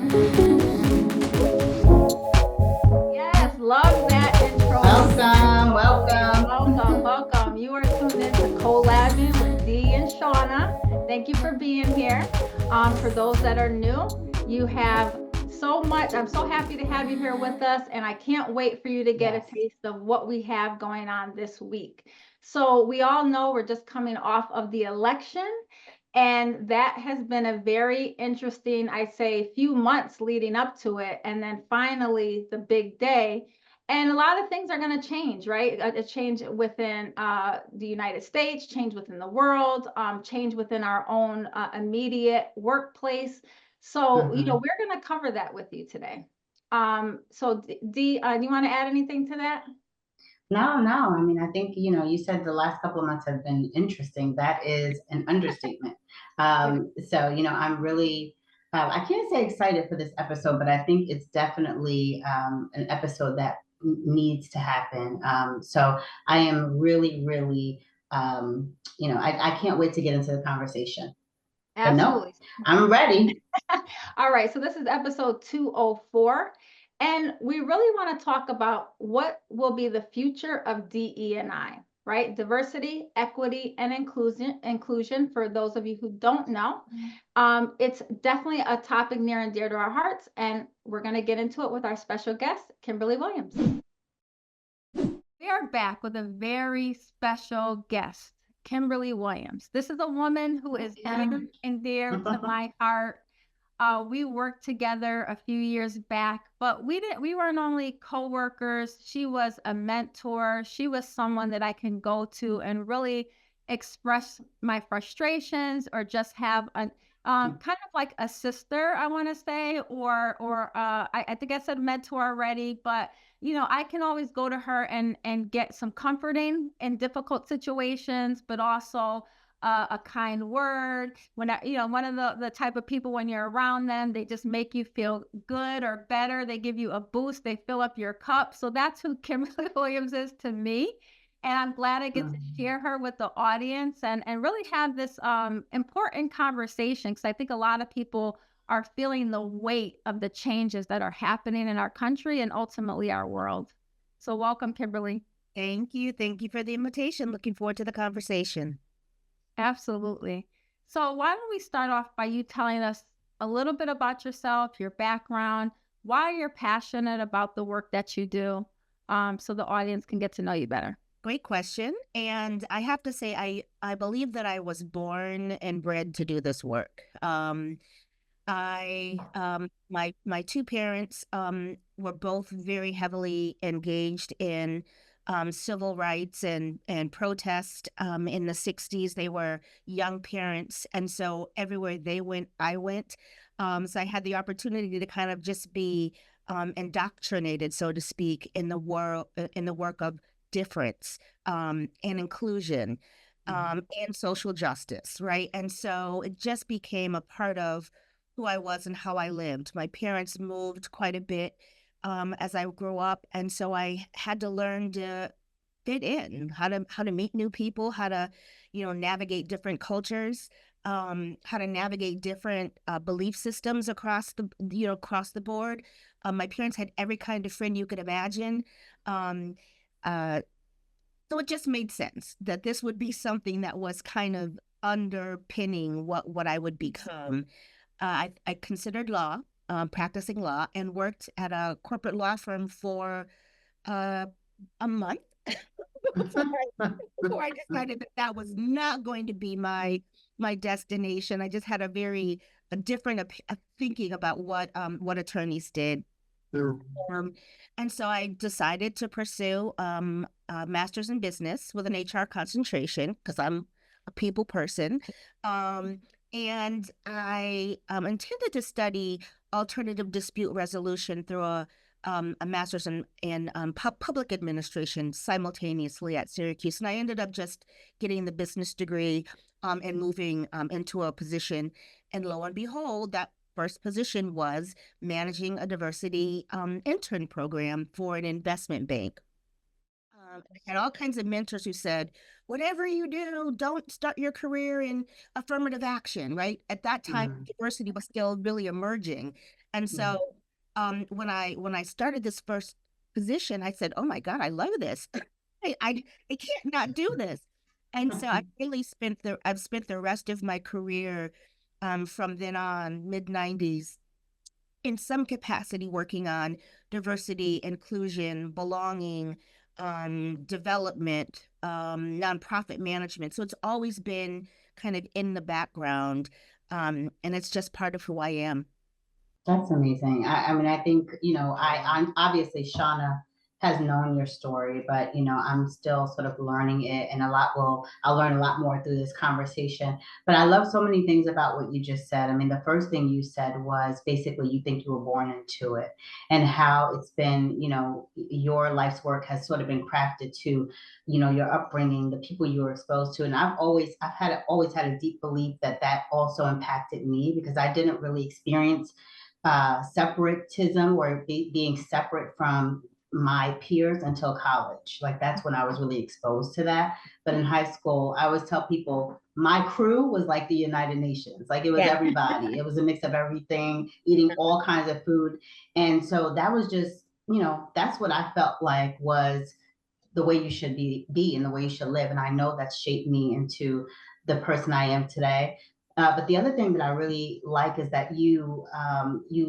Yes, love that intro. Welcome. You are tuned in to Co-Labbin with Dee and Shawna. Thank you for being here. For those that are new, you have so much. I'm so happy to have you here with us, and I can't wait for you to get a taste of what we have going on this week. So we all know we're just coming off of the election. And that has been a very interesting, I'd say, few months leading up to it. And then finally, the big day. And a lot of things are going to change, right? A change within the United States, change within the world, change within our own immediate workplace. So, we're going to cover that with you today. So, Dee, do you want to add anything to that? No. I mean, I think, you said the last couple of months have been interesting. That is an understatement. So, I'm really, I can't say excited for this episode, but I think it's definitely an episode that needs to happen. So I am really, really, I can't wait to get into the conversation. Absolutely. No, I'm ready. All right, so this is episode 204, and we really want to talk about what will be the future of DE&I, right? Diversity, equity, and inclusion. For those of you who don't know, it's definitely a topic near and dear to our hearts, and we're going to get into it with our special guest, Kimberly Williams. We are back with a very special guest, Kimberly Williams. This is a woman who is near and dear to my heart. We worked together a few years back, but we weren't only co-workers. She was a mentor. She was someone that I can go to and really express my frustrations, or just have a kind of like a sister, I want to say, or I think I said mentor already, but I can always go to her and get some comforting in difficult situations, but also a kind word. When one of the type of people, when you're around them, they just make you feel good or better. They give you a boost. They fill up your cup. So that's who Kimberly Williams is to me. And I'm glad I get to share her with the audience and really have this important conversation, because I think a lot of people are feeling the weight of the changes that are happening in our country and ultimately our world. So welcome, Kimberly. Thank you. Thank you for the invitation. Looking forward to the conversation. Absolutely. So why don't we start off by you telling us a little bit about yourself, your background, why you're passionate about the work that you do, so the audience can get to know you better. Great question. And I have to say, I believe that I was born and bred to do this work. My two parents were both very heavily engaged in civil rights and protest in the 60s. They were young parents, and so everywhere they went, I went. So I had the opportunity to kind of just be indoctrinated, so to speak, in the work of difference and inclusion and social justice, right? And so it just became a part of who I was and how I lived. My parents moved quite a bit as I grew up, and so I had to learn to fit in, how to meet new people, how to navigate different cultures, how to navigate different belief systems across the board. My parents had every kind of friend you could imagine. So it just made sense that this would be something that was kind of underpinning what I would become. I considered law, practicing law, and worked at a corporate law firm for a month before I decided that was not going to be my destination. I just had a different thinking about what attorneys did. And so I decided to pursue a master's in business with an HR concentration, because I'm a people person. And I intended to study alternative dispute resolution through a master's in public administration simultaneously at Syracuse. And I ended up just getting the business degree and moving into a position. And lo and behold, that first position was managing a diversity intern program for an investment bank. I had all kinds of mentors who said, whatever you do, don't start your career in affirmative action, right? At that time, diversity was still really emerging. And so when I started this first position, I said, oh my God, I love this. I can't not do this. And so I've spent the rest of my career from then on, mid 90s, in some capacity working on diversity, inclusion, belonging, development, nonprofit management. So it's always been kind of in the background, and it's just part of who I am. That's amazing. I mean, I think, I'm obviously Shawna has known your story, but I'm still sort of learning it, and I'll learn a lot more through this conversation. But I love so many things about what you just said. I mean, the first thing you said was basically you think you were born into it, and how it's been, your life's work has sort of been crafted to, your upbringing, the people you were exposed to. And always had a deep belief that that also impacted me, because I didn't really experience separatism or being separate from my peers until college. Like that's when I was really exposed to that. But in high school, I always tell people my crew was like the United Nations. Like it was everybody. It was a mix of everything, eating all kinds of food. And so that was just, that's what I felt like was the way you should be and the way you should live. And I know that's shaped me into the person I am today. But the other thing that I really like is that you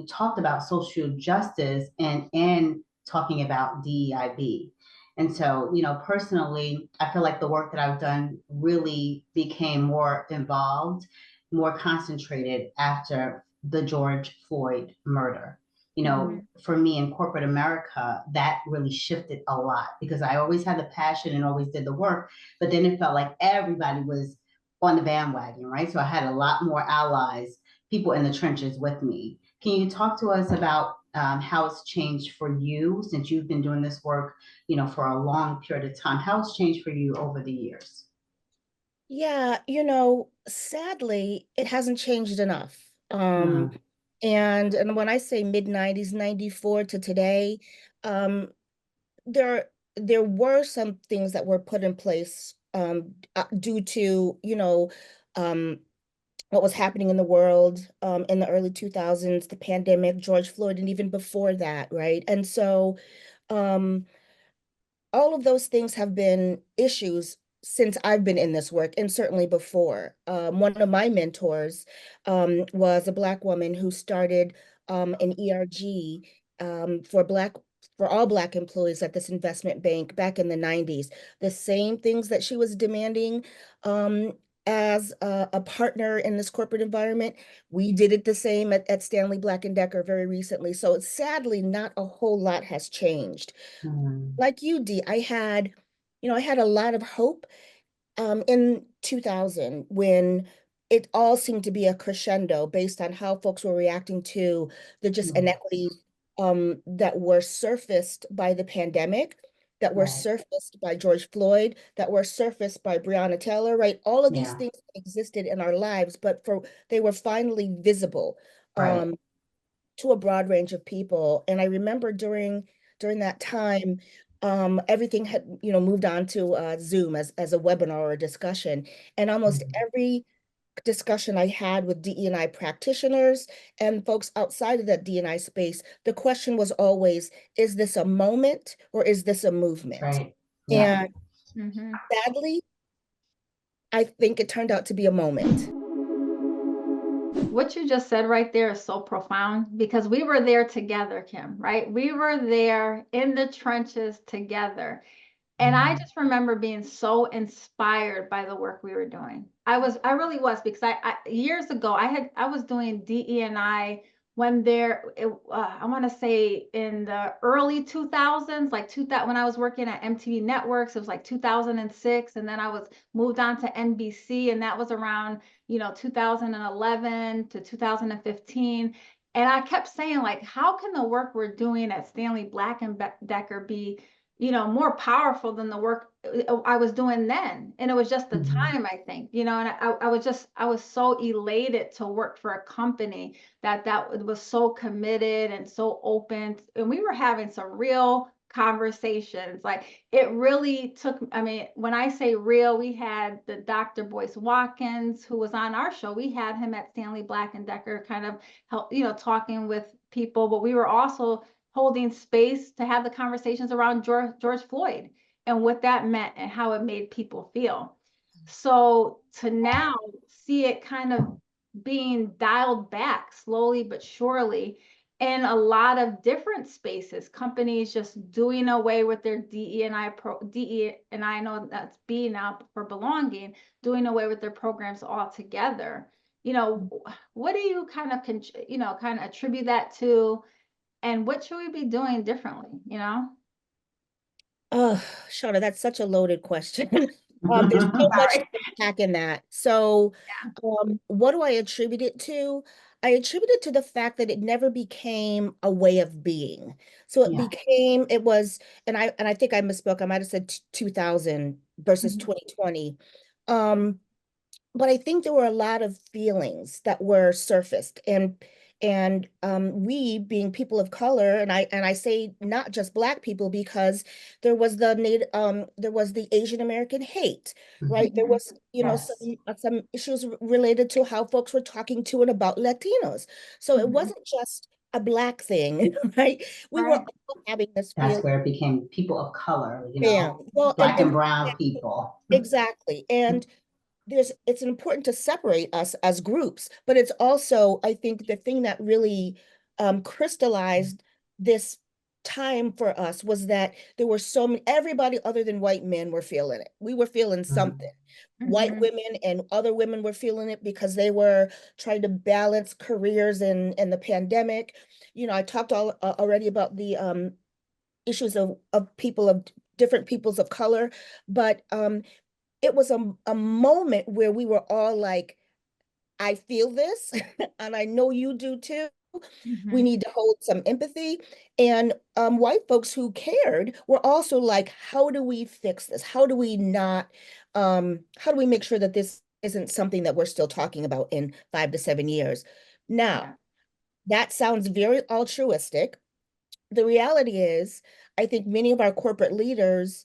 talked about social justice and talking about DEIB. And so, personally, I feel like the work that I've done really became more involved, more concentrated after the George Floyd murder. For me in corporate America, that really shifted a lot, because I always had the passion and always did the work, but then it felt like everybody was on the bandwagon, right? So I had a lot more allies, people in the trenches with me. Can you talk to us about how it's changed for you since you've been doing this work, for a long period of time? How it's changed for you over the years? Yeah, sadly, it hasn't changed enough. Mm, And when I say mid 90s, 94 to today, um, there there were some things that were put in place due to, um, what was happening in the world in the early 2000s, the pandemic, George Floyd, and even before that, right? And so um, all of those things have been issues since I've been in this work, and certainly before. One of my mentors was a Black woman who started an ERG for all Black employees at this investment bank back in the 90s. The same things that she was demanding as a partner in this corporate environment, we did it the same at Stanley Black & Decker very recently. So sadly, not a whole lot has changed. mm, Like you, Dee, I had a lot of hope in 2000 when it all seemed to be a crescendo based on how folks were reacting to the just yes, inequities that were surfaced by the pandemic, that were right, surfaced by George Floyd, that were surfaced by Breonna Taylor, right? All of these yeah, things existed in our lives, but they were finally visible. right, Um, to a broad range of people. And I remember during that time, everything had, moved on to Zoom as a webinar or a discussion. And almost mm, every discussion I had with DE&I practitioners and folks outside of that DE&I space, the question was always, is this a moment or is this a movement? right, yeah. And Mhm. sadly, I think it turned out to be a moment. What you just said right there is so profound because we were there together, Kim, right? We were there in the trenches together. And I Mm, just remember being so inspired by the work we were doing. I really was because I years ago I was doing DE&I when I want to say in the early 2000s, like 2000 when I was working at MTV Networks, it was like 2006, and then I was moved on to NBC, and that was around 2011 to 2015. And I kept saying, like, how can the work we're doing at Stanley Black and Decker be more powerful than the work I was doing then. And it was just the mhm, time, I think, and I was so elated to work for a company that was so committed and so open. And we were having some real conversations. Like it really took, I mean, when I say real, we had the Dr. Boyce Watkins, who was on our show. We had him at Stanley Black and Decker kind of help, talking with people, but we were also holding space to have the conversations around George Floyd and what that meant and how it made people feel. So to now see it kind of being dialed back slowly but surely in a lot of different spaces, companies just doing away with their DE and I know that's B now for belonging, doing away with their programs altogether. You know, what do you kind of kind of attribute that to, and what should we be doing differently, you know? Oh, Shawna, that's such a loaded question. There's so much to unpack in that. So, what do I attribute it to? I attribute it to the fact that it never became a way of being. So it Yeah. became, it was, and I think I misspoke. I might have said 2000 versus Mhm. 2020. But I think there were a lot of feelings that were surfaced, and we being people of color, and I say not just Black people, because there was there was the Asian American hate, right? There Mhm. was, you know, Yes. some issues related to how folks were talking to and about Latinos. So it Mhm. wasn't just a Black thing, right? We were Right. all having this That's feeling. where it became people of color, Yeah, well, Black and brown people. exactly. And it's important to separate us as groups, but it's also, I think, the thing that really crystallized this time for us was that there were so many, everybody other than white men were feeling it. We were feeling something. White Mhm. women and other women were feeling it because they were trying to balance careers and the pandemic. You know, I talked already about the issues of people of different peoples of color, but it was a moment where we were all like, I feel this, and I know you do too. We Mhm. need to hold some empathy. And white folks who cared were also like, how do we fix this? How do we not, how do we make sure that this isn't something that we're still talking about in 5 to 7 years? Now, Yeah. that sounds very altruistic. The reality is, I think many of our corporate leaders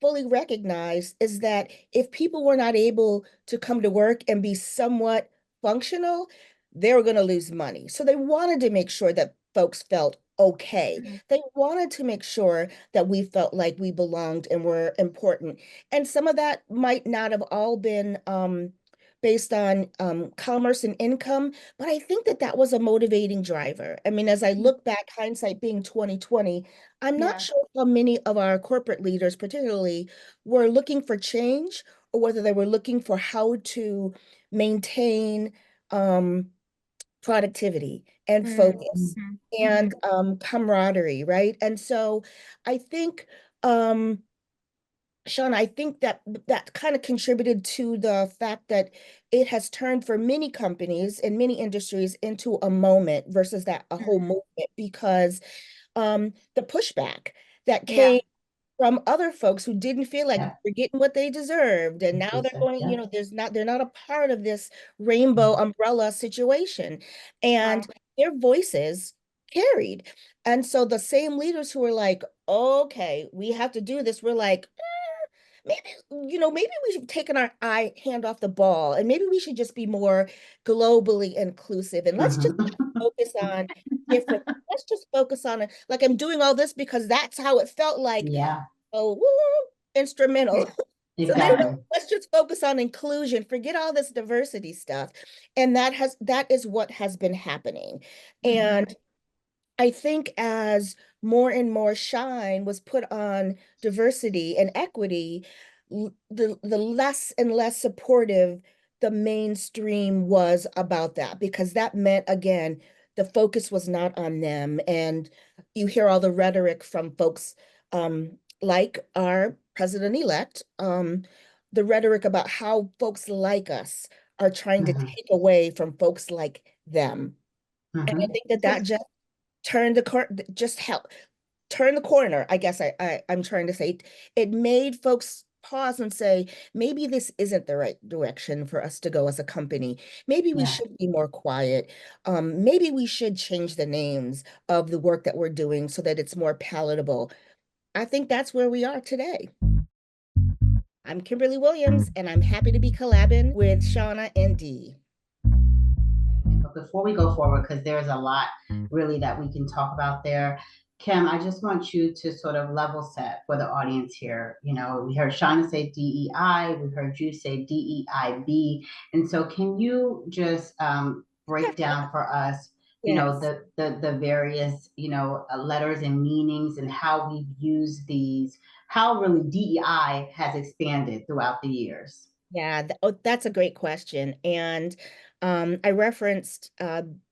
fully recognize is that if people were not able to come to work and be somewhat functional, they were going to lose money. So they wanted to make sure that folks felt okay. Mhm. They wanted to make sure that we felt like we belonged and were important. And some of that might not have all been based on commerce and income, but I think that that was a motivating driver. I mean, as I look back, hindsight being 2020, I'm not Yeah. sure how many of our corporate leaders, particularly, were looking for change or whether they were looking for how to maintain um, productivity and focus Mhm. and Mhm. camaraderie, right? And so I think Shawna, I think that that kind of contributed to the fact that it has turned for many companies and many industries into a moment versus that a whole Mhm. movement, because the pushback that Yeah. came from other folks who didn't feel like Yeah. they were getting what they deserved, and now they're going, Yeah. you know, they're not a part of this rainbow umbrella situation, and Right. their voices carried. And so the same leaders who were like, okay, we have to do this, we're like, maybe, you know, maybe we should take our hand off the ball, and maybe we should just be more globally inclusive, and let's just Mhm. focus on different, let's just focus on it. Like, I'm doing all this because that's how it felt like, Yeah, oh, woo, instrumental. So they were, exactly. let's just focus on inclusion, forget all this diversity stuff. And that is what has been happening. Mhm. And I think as more and more shine was put on diversity and equity, the less and less supportive the mainstream was about that, because that meant, again, the focus was not on them. And you hear all the rhetoric from folks like our president-elect, the rhetoric about how folks like us are trying to Mhm. take away from folks like them. And I Mhm. think that that just turn the cor just help turn the corner, I guess I'm trying to say. It made folks pause and say, maybe this isn't the right direction for us to go as a company. Maybe we Yeah. should be more quiet. Maybe we should change the names of the work that we're doing so that it's more palatable. I think that's where we are today. I'm Kimberly Williams, and I'm happy to be collabing with Shawna and Dee. before we go forward, because there's a lot really that we can talk about there. Kim, I just want you to sort of level set for the audience here. You know, we heard Shawna say DEI, we heard you say DEIB. And so can you just break down for us, you know, Yes. the various, you know, letters and meanings and how we've used these, how really DEI has expanded throughout the years? Yeah, that's a great question. And I referenced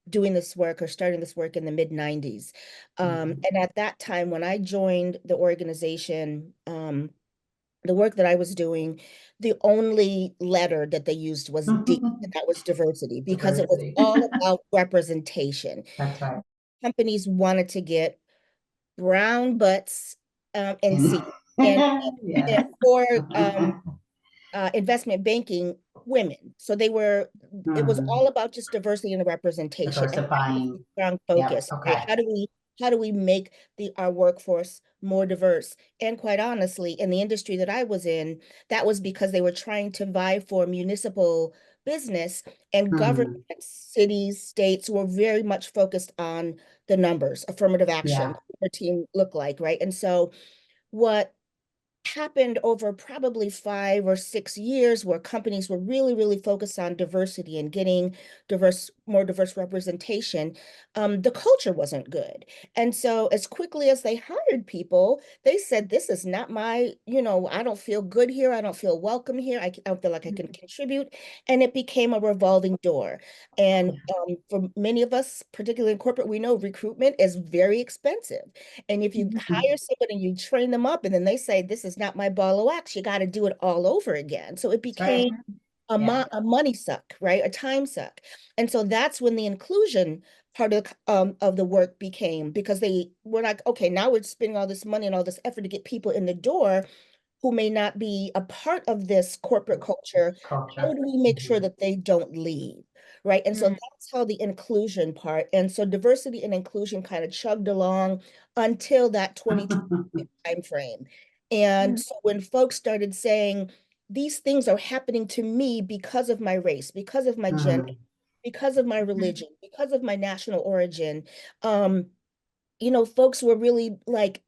doing this work or starting this work in the mid 90s. And at that time, when I joined the organization, the work that I was doing, the only letter that they used was D, and that was diversity, because it was Diversity. all about representation. That's right. Companies wanted to get brown butts and And seats. And, yes. and for investment banking, women. So it was all about just diversity and representation. And that was the Diversifying. strong Yep. focus, right? Okay. How do we make our workforce more diverse? And quite honestly, in the industry that I was in, that was because they were trying to vie for municipal business, and government, cities, states were very much focused on the numbers, affirmative action, Yeah. what our team looked like, right? And so what happened over probably 5 or 6 years, where companies were really, really focused on diversity and getting more diverse representation, the culture wasn't good. And so as quickly as they hired people, they said, this is not my, I don't feel good here. I don't feel welcome here. I don't feel like I can contribute. And it became a revolving door. And for many of us, particularly in corporate, we know recruitment is very expensive. And if you hire someone and you train them up and then they say, this is not my ball of wax, you got to do it all over again. So it That's right. became a money suck, right? A time suck. And so that's when the inclusion part of the work became, because they were like, okay, now we're spending all this money and all this effort to get people in the door who may not be a part of this corporate culture. How Culture. do we make sure that they don't leave? Right. And so that's how the inclusion part. And so diversity and inclusion kind of chugged along until that 2020 time frame. And so when folks started saying, these things are happening to me because of my race, because of my gender, because of my religion, because of my national origin, folks were really like,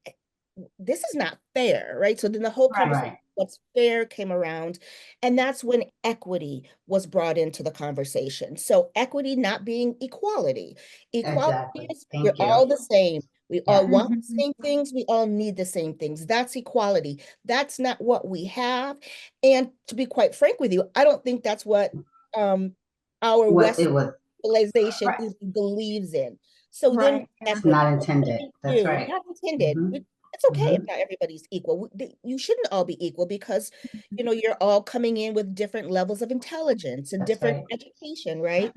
this is not fair, right? So then the whole conversation, Right. what's fair, came around. And that's when equity was brought into the conversation. So equity not being equality. Equality Exactly. is we're Thank you. all the same. We all Yeah. want the same things. We all need the same things. That's equality. That's not what we have. And to be quite frank with you, I don't think that's what our What West it was. civilization Right. even believes in. So then Right. Yeah. It's equity, not what do intended. we That's do? right. Not intended. It's okay if Hmm. not everybody's equal. You shouldn't all be equal because, you're all coming in with different levels of intelligence and That's different right. education, right?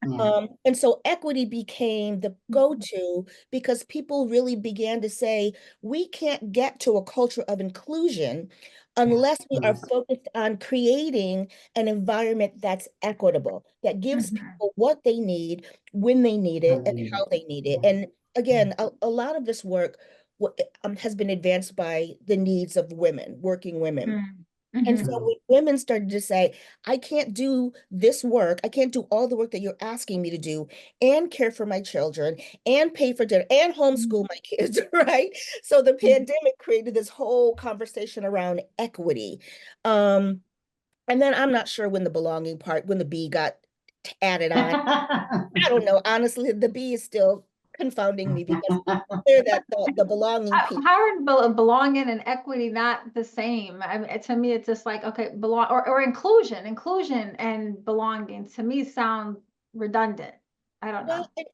Yeah. And so equity became the go-to because people really began to say, we can't get to a culture of inclusion Yeah. unless we are Yes. focused on creating an environment that's equitable, that gives people what they need, when they need it, and how they need it. Yes. And again, a lot of this work has been advanced by the needs of women, working women. And so when women started to say, I can't do this work, I can't do all the work that you're asking me to do, and care for my children, and pay for dinner, and homeschool my kids, right? So the pandemic created this whole conversation around equity. And then I'm not sure when the belonging part, when the B got added on. I don't know. Honestly, the B is still confounding me because clear that the belonging piece. How are belonging and equity not the same? I mean, to me, it's just like, okay, or inclusion and belonging to me sound redundant. I don't know. Well,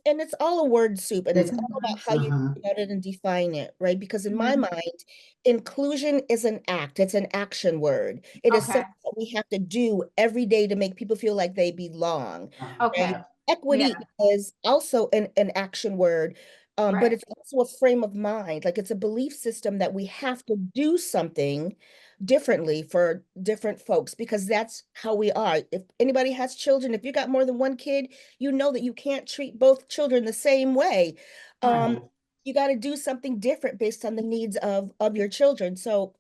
and it's all a word soup, and it's all about how you Mhm. think about it and define it, right? Because in my Mhm. mind, inclusion is an act, it's an action word. It is Okay. something that we have to do every day to make people feel like they belong, right? Okay. Equity Yeah. is also an action word, but Right. it's also a frame of mind. Like it's a belief system that we have to do something differently for different folks because that's how we are. If anybody has children, if you got more than one kid, you know that you can't treat both children the same way. Right. You got to do something different based on the needs of your children. So,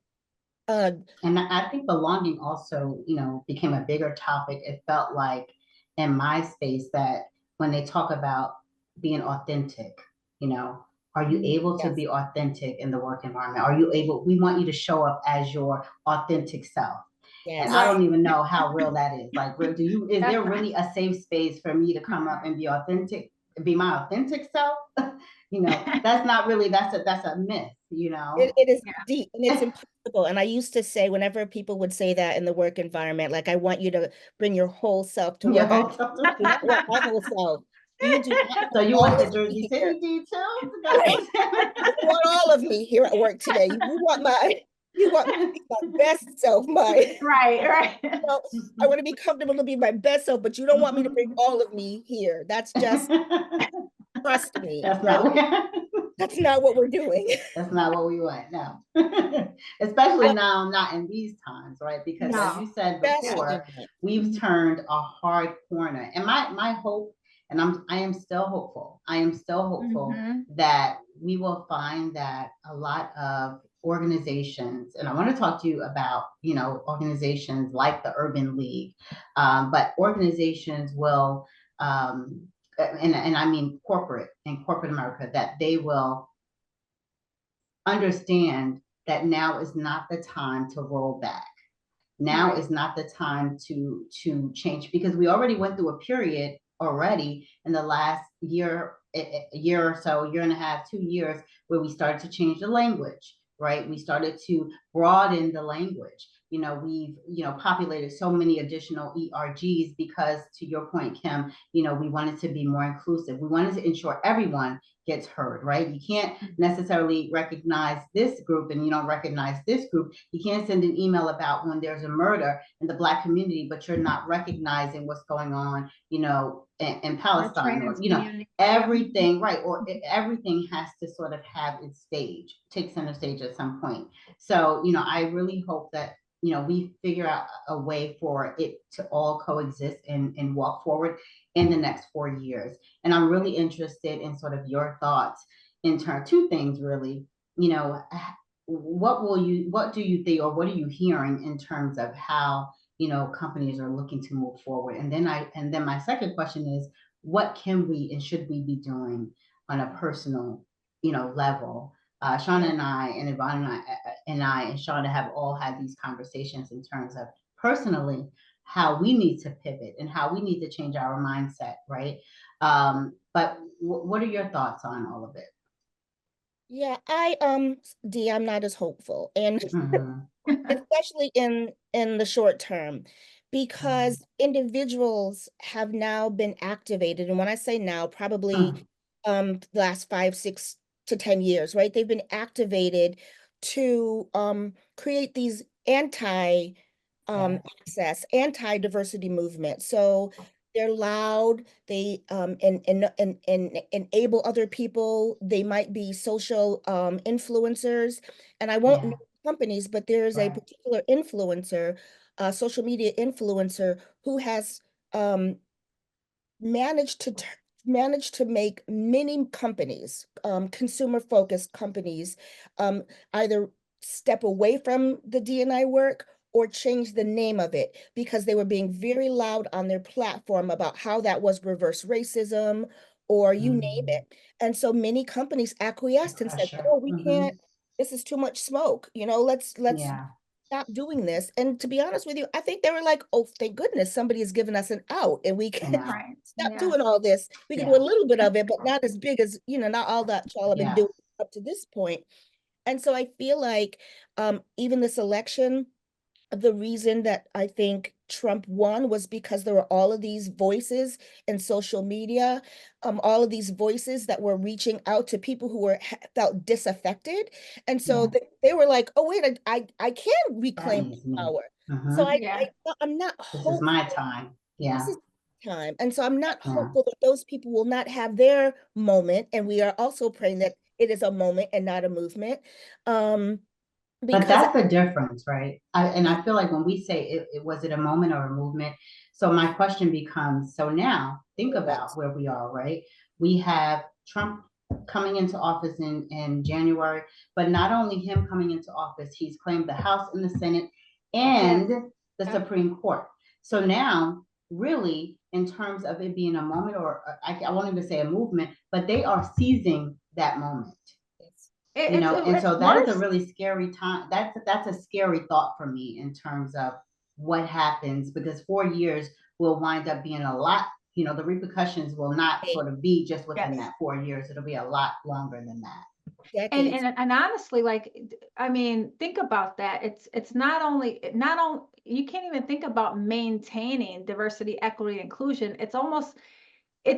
uh, And I think belonging also, you know, became a bigger topic. It felt like in my space that when they talk about being authentic, you know, are you able to be authentic in the work environment? Are you able, we want you to show up as your authentic self. Yes. And I don't even know how real that is. Like, is That's there right. really a safe space for me to come up and be authentic, be my authentic self? You know, that's not really, that's a myth, you know? It is Yeah. deep and it's impossible. And I used to say, whenever people would say that in the work environment, like, I want you to bring your whole self to work. I do not want my whole self. You do not So want you all want the of Jersey me City here. details? Right. You don't want all of me here at work today. You want me to be my best self, Right. well, I want to be comfortable to be my best self, but you don't want me to bring all of me here. That's just, trust me, That's not that's not what we're doing. that's not what we want, no. Especially now, not in these times, right? Because as No. you said Especially before, we've turned a hard corner. And my hope, and I am still hopeful. I am still hopeful that we will find that a lot of organizations, and I want to talk to you about, you know, organizations like the Urban League, but organizations will, and I mean corporate America, that they will understand that now is not the time to roll back. Now Right. is not the time to change, because we already went through a period already in the last year, a year or so, year and a half, 2 years, where we started to change the language, right? We started to broaden the language. You know, we've, you know, populated so many additional ERGs because, to your point, Kim, you know, we wanted to be more inclusive. We wanted to ensure everyone gets heard, right? You can't necessarily recognize this group and you don't recognize this group. You can't send an email about when there's a murder in the Black community, but you're not recognizing what's going on, you know, in Palestine, or, you know, everything, right? Or everything has to sort of have its stage, take center stage at some point. So, you know, I really hope that, you know, we figure out a way for it to all coexist and walk forward in the next 4 years. And I'm really interested in sort of your thoughts in terms, two things really, you know, what do you think, or what are you hearing in terms of how, you know, companies are looking to move forward? And then my second question is, what can we and should we be doing on a personal, you know, level? Shawna and I, and Yvonne and Shawna have all had these conversations in terms of personally how we need to pivot and how we need to change our mindset, right? But what are your thoughts on all of it? Yeah, Dee, I'm not as hopeful, and Mm-hmm. especially in the short term, because individuals have now been activated. And when I say now, probably the last 5, 6 to 10 years, right? They've been activated to create these access, anti-diversity movements. So they're loud, they and enable other people. They might be social influencers, and I won't name companies, but there's a particular influencer, social media influencer, who has managed to make many companies, consumer-focused companies, either step away from the D&I work or change the name of it, because they were being very loud on their platform about how that was reverse racism, or you name it. And so many companies acquiesced and said, oh, we can't, this is too much smoke, you know, let's stop doing this. And to be honest with you, I think they were like, oh, thank goodness somebody has given us an out, and we can stop doing all this. We can do a little bit of it, but not as big as, you know, not all that y'all have been doing up to this point. And so I feel like even this election, the reason that I think Trump won was because there were all of these voices in social media, all of these voices that were reaching out to people who felt disaffected. And so they were like, oh, wait, I can reclaim power. So I'm not hopeful. This is my time. This is time. And so I'm not hopeful that those people will not have their moment. And we are also praying that it is a moment and not a movement. But that's the difference, right? I feel like when we say was it a moment or a movement? So my question becomes, so now think about where we are, right? We have Trump coming into office in January, but not only him coming into office, he's claimed the House and the Senate and the Supreme Court. So now, really, in terms of it being a moment, or I won't even say a movement, but they are seizing that moment. You know, and so that is a really scary time. That's a scary thought for me in terms of what happens, because 4 years will wind up being a lot. You know, the repercussions will not sort of be just within that 4 years. It'll be a lot longer than that. And honestly, like, I mean, think about that. It's not only you can't even think about maintaining diversity, equity, inclusion. It's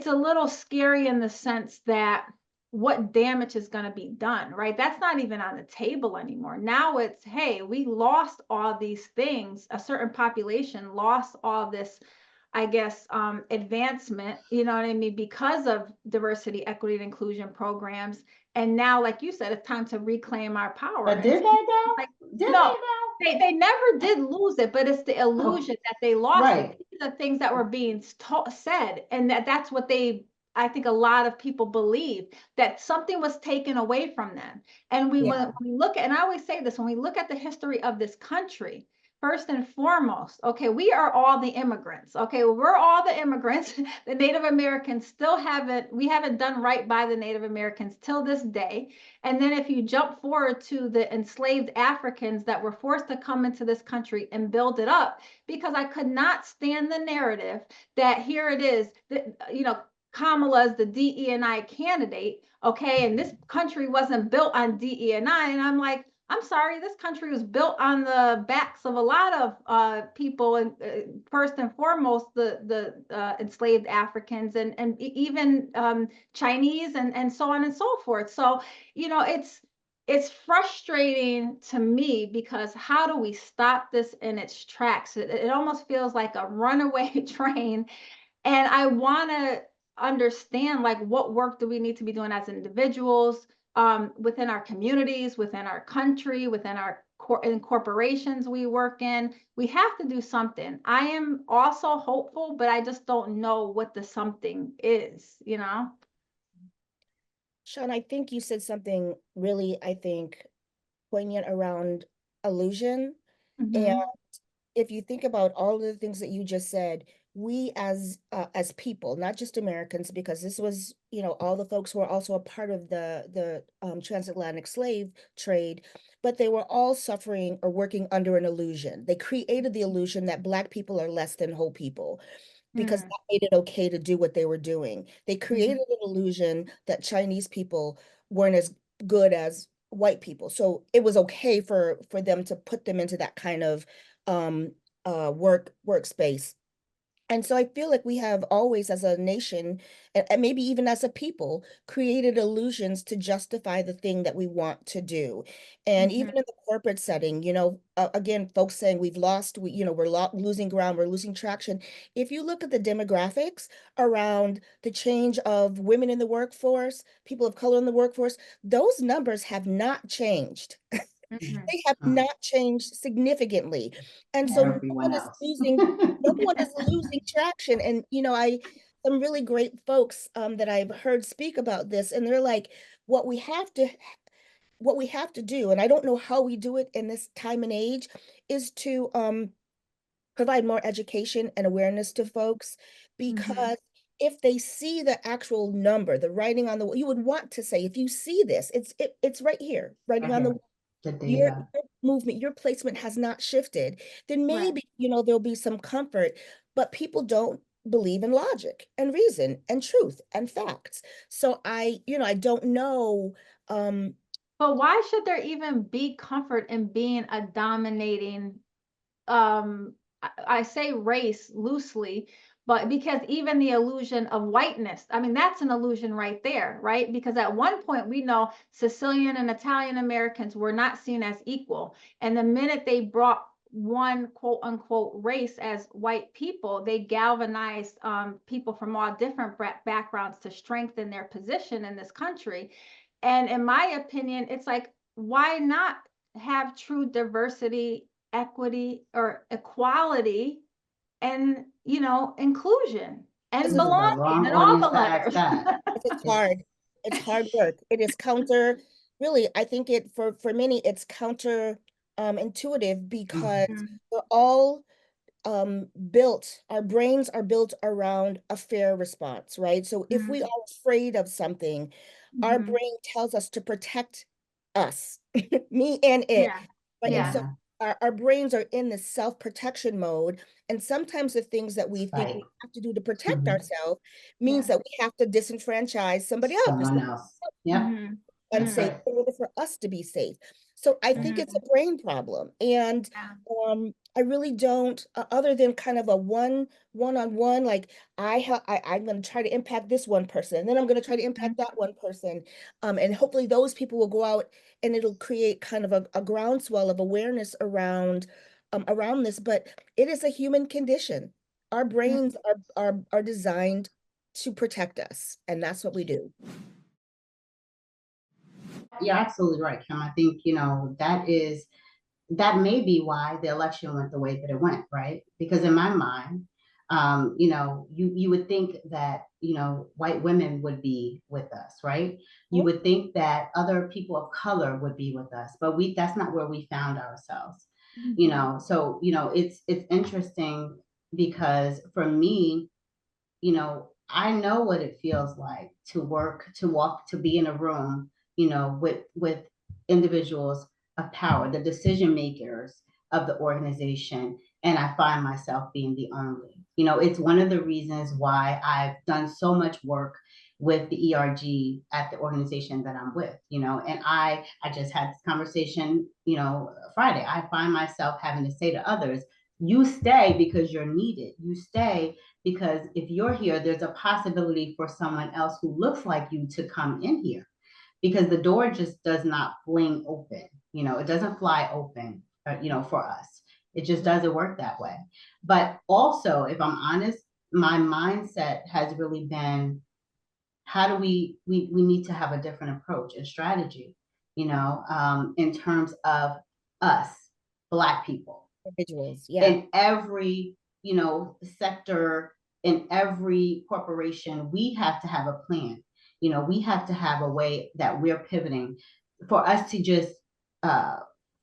a little scary in the sense that what damage is going to be done, right? That's not even on the table anymore. Now it's, hey, we lost all these things. A certain population lost all this, I guess, advancement, you know what I mean, because of diversity, equity, and inclusion programs. And now, like you said, it's time to reclaim our power. But did they though? Like, did no, they though? They never did lose it, but it's the illusion that they lost right. it. These are the things that were being said, and that's what I think a lot of people believe, that something was taken away from them. And when we look at, and I always say this, when we look at the history of this country, first and foremost, okay, we are all the immigrants. Okay, we're all the immigrants. The Native Americans we haven't done right by the Native Americans till this day. And then if you jump forward to the enslaved Africans that were forced to come into this country and build it up, because I could not stand the narrative that here it is, that, you know, Kamala's the DE&I candidate, okay, and this country wasn't built on DE&I. And I'm like, I'm sorry, this country was built on the backs of a lot of people, and first and foremost, the enslaved Africans, and even Chinese, and so on and so forth. So, you know, it's frustrating to me, because how do we stop this in its tracks? It almost feels like a runaway train, and I want to understand, like, what work do we need to be doing as individuals, within our communities, within our country, within our in corporations we work in. We have to do something. I am also hopeful, but I just don't know what the something is, you know? Shawna, I think you said something really, I think, poignant around illusion. And if you think about all of the things that you just said, we as people, not just Americans, because this was, you know, all the folks who were also a part of the transatlantic slave trade, but they were all suffering or working under an illusion. They created the illusion that Black people are less than whole people, because that made it okay to do what they were doing. They created an illusion that Chinese people weren't as good as white people. So it was okay for them to put them into that kind of workspace. And so I feel like we have always, as a nation, and maybe even as a people, created illusions to justify the thing that we want to do. And even in the corporate setting, you know, again, folks saying we've lost, you know, we're losing ground, we're losing traction. If you look at the demographics around the change of women in the workforce, people of color in the workforce, those numbers have not changed. They have not changed significantly. And so no one is losing traction. And, you know, some really great folks that I've heard speak about this, and they're like, what we have to do, and I don't know how we do it in this time and age, is to provide more education and awareness to folks, because if they see the actual number, the writing on the wall, you would want to say, if you see this, it's right here, writing on the wall. Your movement, your placement has not shifted, then maybe, you know, there'll be some comfort, but people don't believe in logic and reason and truth and facts. So I don't know. But why should there even be comfort in being a dominating, I say race loosely, but because even the illusion of whiteness, I mean, that's an illusion right there, right? Because at one point we know Sicilian and Italian Americans were not seen as equal. And the minute they brought one quote unquote race as white people, they galvanized people from all different backgrounds to strengthen their position in this country. And in my opinion, it's like, why not have true diversity, equity, or equality, and, you know, inclusion and belonging and all the letters? It's hard work. It is really, I think for many, it's counter intuitive, because we're all our brains are built around a fair response, right? So if we are afraid of something, our brain tells us to protect us, me and it. Yeah. But Yeah. so our brains are in this self-protection mode. And sometimes the things that we think Right. we have to do to protect Mhm. ourselves means that we have to disenfranchise somebody else Someone else. Yep. That's unsafe right. in order for us to be safe. So I think it's a brain problem. And I really don't, other than kind of a one-on-one, like I'm going to try to impact this one person, and then I'm going to try to impact that one person. And hopefully those people will go out and it'll create kind of a groundswell of awareness around this. But it is a human condition. Our brains are designed to protect us, and that's what we do. You're absolutely right, Kim. I think, that may be why the election went the way that it went, right? Because in my mind, you would think that, white women would be with us, right? You would think that other people of color would be with us, but that's not where we found ourselves. So, it's interesting because for me, I know what it feels like to work, to walk, to be in a room, with individuals of power, the decision makers of the organization, and I find myself being the only. It's one of the reasons why I've done so much work with the ERG at the organization that I'm with, and I just had this conversation, Friday. I find myself having to say to others, you stay because you're needed. You stay because if you're here, there's a possibility for someone else who looks like you to come in here, because the door just does not fling open. It doesn't fly open, for us. It just doesn't work that way. But also, if I'm honest, my mindset has really been, how do we need to have a different approach and strategy, in terms of us, Black people, Individuals, yeah. in every, sector, in every corporation. We have to have a plan. We have to have a way that we're pivoting for us to just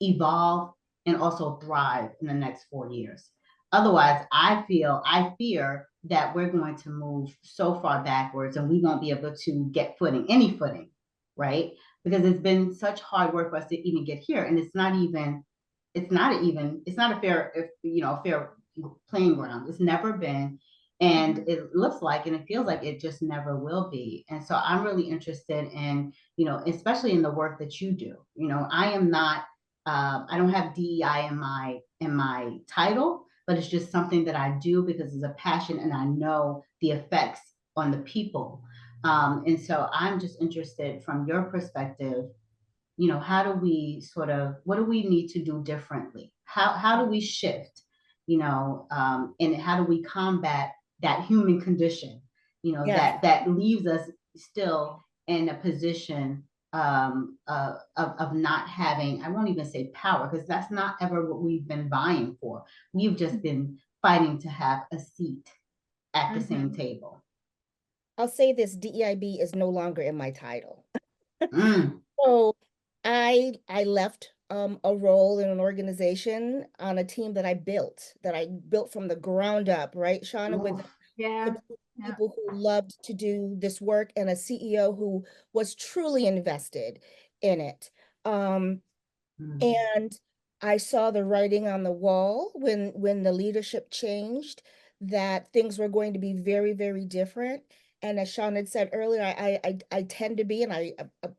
evolve and also thrive in the next 4 years. Otherwise, I fear that we're going to move so far backwards and we won't be able to get any footing, right? Because it's been such hard work for us to even get here, and it's not a fair playing ground. It's never been, and it looks like, and it feels like it just never will be. And so I'm really interested in, especially in the work that you do. I am not, I don't have DEI in my title, but it's just something that I do because it's a passion and I know the effects on the people. And so I'm just interested from your perspective, how do we what do we need to do differently? How do we shift, and how do we combat that human condition, that leaves us still in a position of not having, I won't even say power, because that's not ever what we've been vying for. We've just been fighting to have a seat at the same table. I'll say this, DEIB is no longer in my title. Mm. So I left a role in an organization on a team that I built from the ground up, right, Shawna, with people who loved to do this work and a CEO who was truly invested in it. And I saw the writing on the wall when the leadership changed, that things were going to be very, very different. And as Shawna had said earlier, I tend to be, and I'm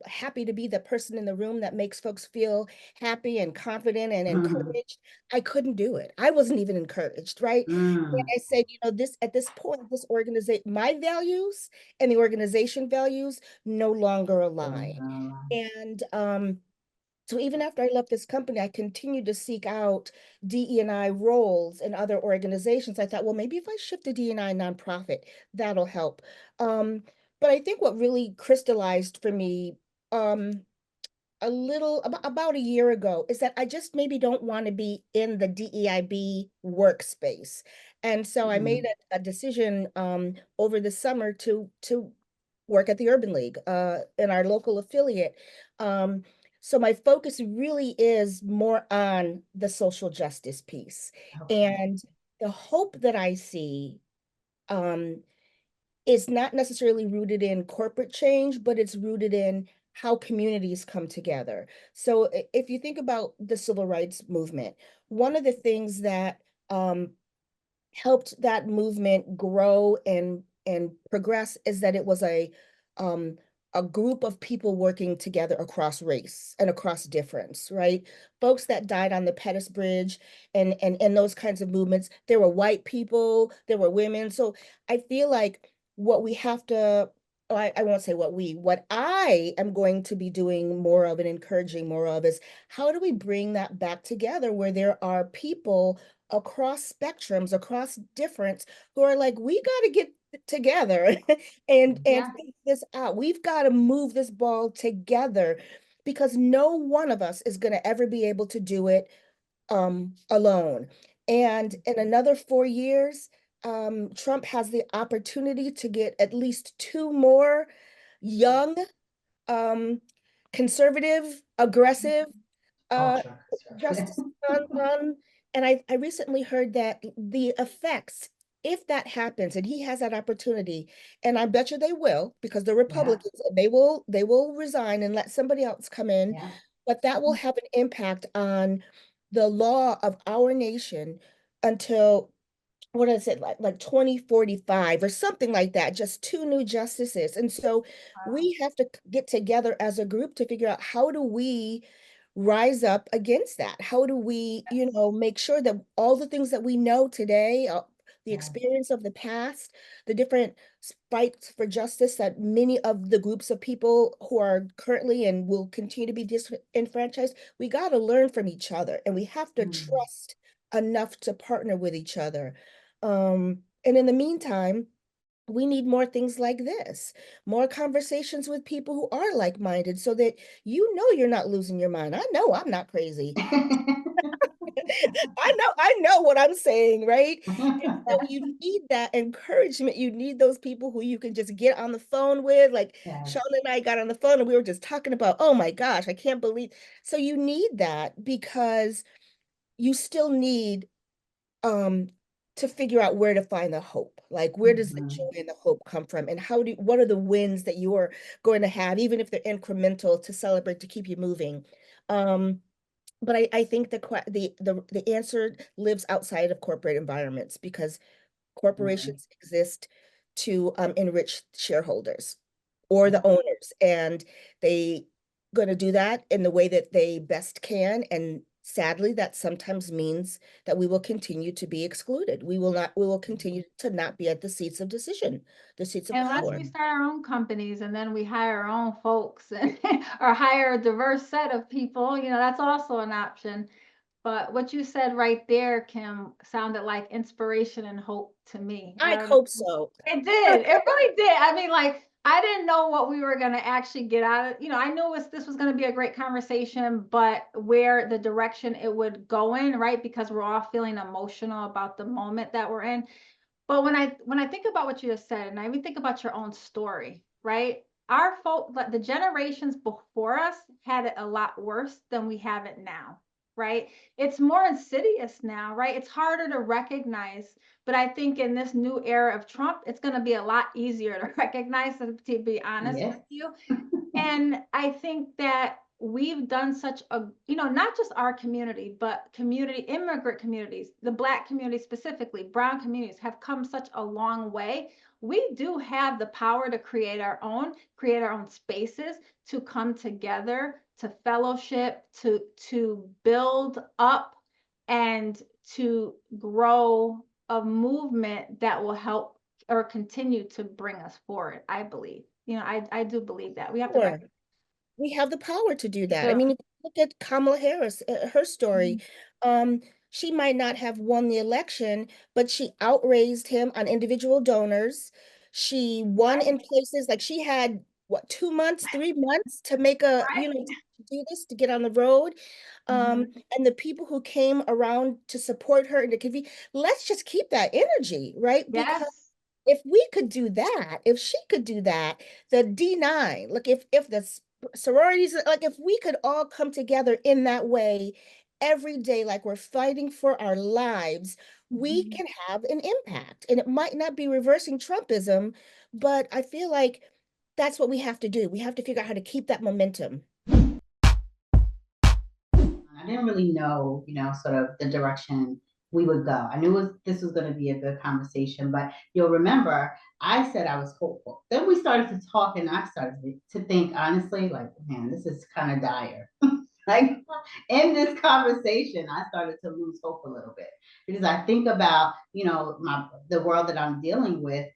happy to be the person in the room that makes folks feel happy and confident and encouraged. I couldn't do it. I wasn't even encouraged, right? And I said, at this point, this organization, my values and the organization values no longer align. And so even after I left this company, I continued to seek out DE&I roles in other organizations. I thought, well, maybe if I shift to DE&I nonprofit, that'll help. But I think what really crystallized for me about a year ago is that I just maybe don't want to be in the DEIB workspace. And so I made a decision over the summer to work at the Urban League in our local affiliate. So my focus really is more on the social justice piece. And the hope that I see is not necessarily rooted in corporate change, but it's rooted in how communities come together. So if you think about the civil rights movement, one of the things that helped that movement grow and progress is that it was um a group of people working together across race and across difference, right? Folks that died on the Pettus Bridge and those kinds of movements. There were white people, there were women. So I feel like what we have to, I won't say what I am going to be doing more of and encouraging more of is how do we bring that back together where there are people across spectrums, across difference, who are like, we got to get together and Yeah. figure this out. We've got to move this ball together because no one of us is going to ever be able to do it alone. And in another 4 years, Trump has the opportunity to get at least two more young, um, conservative, aggressive Ultra justice conservative. on. And I recently heard that the effects, if that happens, and he has that opportunity, and I bet you they will, because the Yeah, Republicans, they will resign and let somebody else come in, yeah. but that will have an impact on the law of our nation until what is it like 2045 or something like that, just two new justices. And so Wow. we have to get together as a group to figure out how do we rise up against that? How do we, Yes. make sure that all the things that we know today, the Yeah. experience of the past, the different fights for justice that many of the groups of people who are currently and will continue to be disenfranchised, we got to learn from each other and we have to Mm. trust enough to partner with each other. And in the meantime, we need more things like this, more conversations with people who are like-minded so that you're not losing your mind. I know I'm not crazy. I know what I'm saying, right? And so you need that encouragement. You need those people who you can just get on the phone with. Like Yes. Shawna and I got on the phone and we were just talking about, oh my gosh, I can't believe. So you need that because you still need um to figure out where to find the hope. Like where does the Mhm. joy and the hope come from? And what are the wins that you're going to have, even if they're incremental to celebrate to keep you moving? Um, but I think the answer lives outside of corporate environments because Mhm. corporations exist to enrich shareholders or Yeah. the owners, and they going to do that in the way that they best can. And sadly, that sometimes means that we will continue to be excluded. We will continue to not be at the seats of decision, the seats of Unless power. we Mhm. start our own companies and then we hire our own folks and, or hire a diverse set of people, that's also an option. But what you said right there, Kim, sounded like inspiration and hope to me. I hope so. It did. It really did. I mean, like, I didn't know what we were going to actually get out of, I knew this was going to be a great conversation, but where the direction it would go in, right? Because we're all feeling emotional about the moment that we're in. But when I think about what you just said, and I even think about your own story, right? Our folk, like the generations before us, had it a lot worse than we have it now, right? It's more insidious now, right? It's harder to recognize. But I think in this new era of Trump, it's going to be a lot easier to recognize, to be honest Yes. with you. And I think that we've done such a, not just our community, but immigrant communities, the Black community specifically, brown communities have come such a long way. We do have the power to create our own spaces, to come together, to fellowship, to build up and to grow a movement that will help or continue to bring us forward, I believe. I do believe that. We have to Sure. recognize We have the power to do we that. I do. mean, if you look at Kamala Harris, her story. Mhm. Um, she might not have won the election, but she outraised him on individual donors. She won Right, in places like she had what 2 months, 3 months to make right. to do this, to get on the road. Mhm. And the people who came around to support her and to convene, let's just keep that energy, right? Because Yes. if we could do that, if she could do that, the D9, like if the sororities, like if we could all come together in that way every day like we're fighting for our lives, we Mhm. can have an impact. And it might not be reversing Trumpism, but I feel like that's what we have to do. We have to figure out how to keep that momentum. I didn't really know, sort of the direction we would go. I knew this was going to be a good conversation, but you'll remember I said I was hopeful. Then we started to talk, and I started to think honestly, like, man, this is kind of dire. Like in this conversation, I started to lose hope a little bit because I think about, the world that I'm dealing with,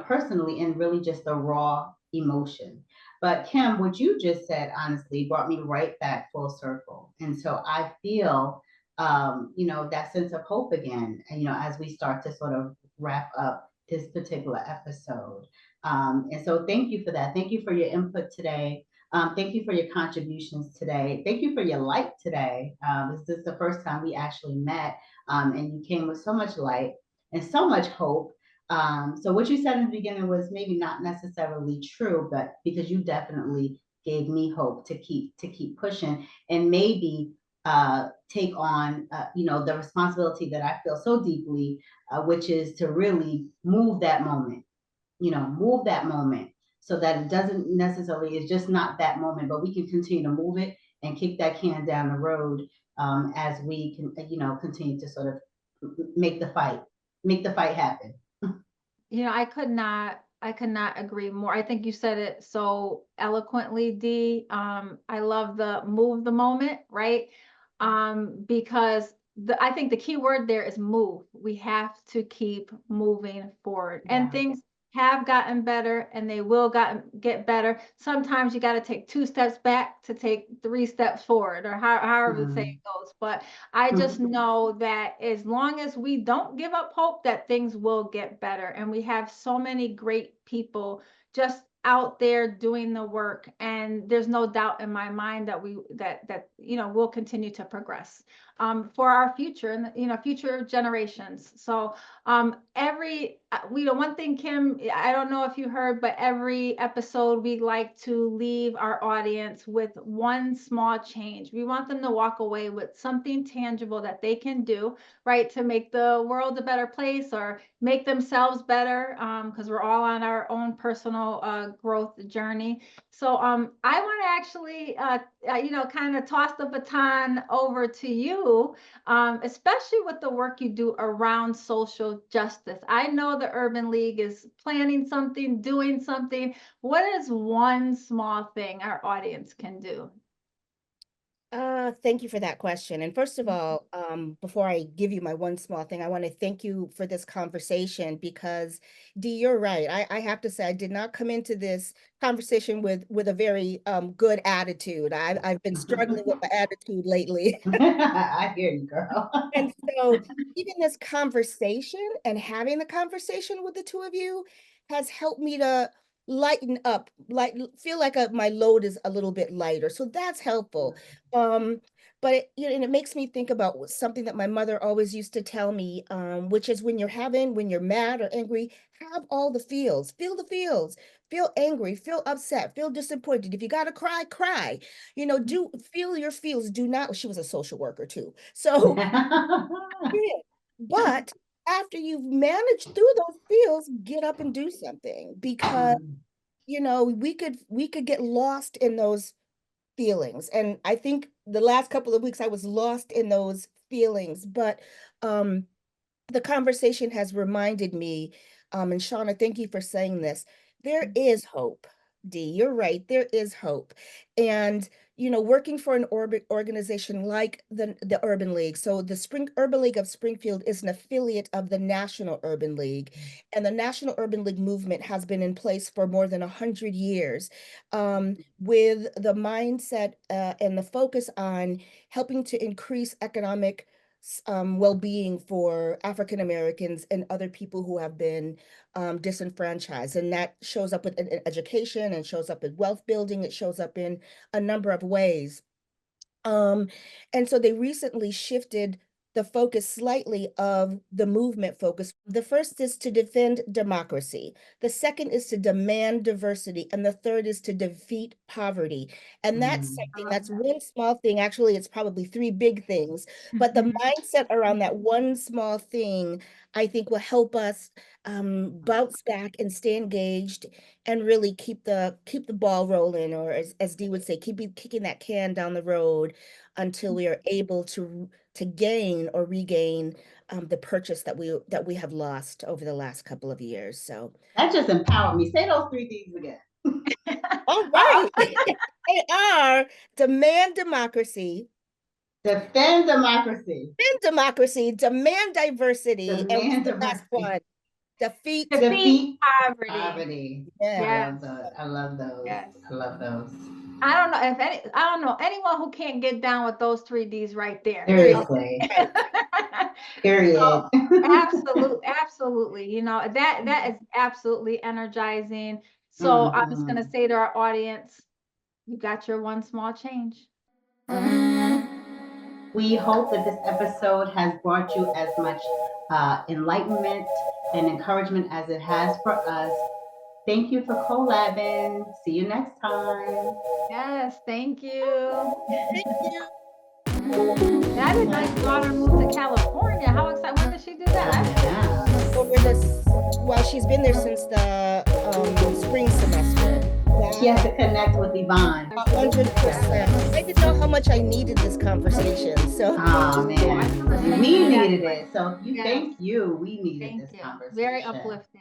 personally, and really just the raw emotion. But Kim, what you just said, honestly, brought me right back full circle. And so I feel, that sense of hope again, and, as we start to sort of wrap up this particular episode. And so thank you for that. Thank you for your input today. Thank you for your contributions today. Thank you for your light today. This is the first time we actually met, and you came with so much light and so much hope. So what you said in the beginning was maybe not necessarily true, but because you definitely gave me hope to keep pushing and maybe take on the responsibility that I feel so deeply, which is to really move that moment, move that moment so that it doesn't necessarily, it's just not that moment, but we can continue to move it and kick that can down the road, as we can, continue to sort of make the fight happen. I could not agree more. I think you said it so eloquently, Dee. I love the move the moment, right? Because I think the key word there is move. We have to keep moving forward. And Yeah. things have gotten better and they will get better. Sometimes you got to take 2 steps back to take 3 steps forward, or however the saying goes. But I just know that as long as we don't give up hope, that things will get better. And we have so many great people just out there doing the work. And there's no doubt in my mind that we'll continue to progress for our future and future generations. So one thing, Kim, I don't know if you heard, but every episode we like to leave our audience with one small change. We want them to walk away with something tangible that they can do, right, to make the world a better place or make themselves better, because we're all on our own personal growth journey. So I want to actually, kind of toss the baton over to you, especially with the work you do around social justice. I know the Urban League is planning something, doing something. What is one small thing our audience can do? Thank you for that question. And first of all, before I give you my one small thing, I want to thank you for this conversation because, Dee, you're right. I have to say I did not come into this conversation with a very good attitude. I've been struggling with my attitude lately. I hear you, girl. And so even this conversation and having the conversation with the two of you has helped me to lighten up, like feel like my load is a little bit lighter. So that's helpful. But and it makes me think about something that my mother always used to tell me, which is when you're mad or angry, have all the feels, feel the feels, feel angry, feel upset, feel disappointed. If you gotta cry, cry. Do feel your feels. Do not. She was a social worker too, so yeah. But after you've managed through those feels, get up and do something because we could get lost in those feelings. And I think the last couple of weeks I was lost in those feelings. But the conversation has reminded me, and Shawna, thank you for saying this. There is hope, Dee. You're right. There is hope. And, working for an organization like the Urban League. So the Urban League of Springfield is an affiliate of the National Urban League. And the National Urban League movement has been in place for more than 100 years, with the mindset and the focus on helping to increase economic well-being for African Americans and other people who have been disenfranchised. And that shows up in education and shows up in wealth building. It shows up in a number of ways. And so they recently shifted the focus slightly of the movement focus. The first is to defend democracy. The second is to demand diversity. And the third is to defeat poverty. And that's something, that's one small thing. Actually, it's probably three big things. But the mindset around that one small thing, I think, will help us bounce back and stay engaged and really keep the ball rolling, or as Dee would say, keep kicking that can down the road until we are able to gain or regain the purchase that we have lost over the last couple of years. So that just empowered me. Say those three things again. all right. They are demand democracy, defend democracy, demand diversity, and demand the last democracy. one, defeat poverty. Yeah. I love those. Yes. I love those. I don't know anyone who can't get down with those 3 Ds right there. Seriously. Period. So, absolutely. You know, that is absolutely energizing. So I'm just gonna say to our audience, you got your one small change. We hope that this episode has brought you as much enlightenment and encouragement as it has for us. Thank you for Co-Labbin. See you next time. Yes, thank you. That is nice. Daughter moved to California. How excited! When did she do that? Well, she's been there since the spring semester. She has to connect with Yvonne. 100%. I didn't know how much I needed this conversation. So. Oh man, we needed it. So thank you. We needed this conversation. Very uplifting.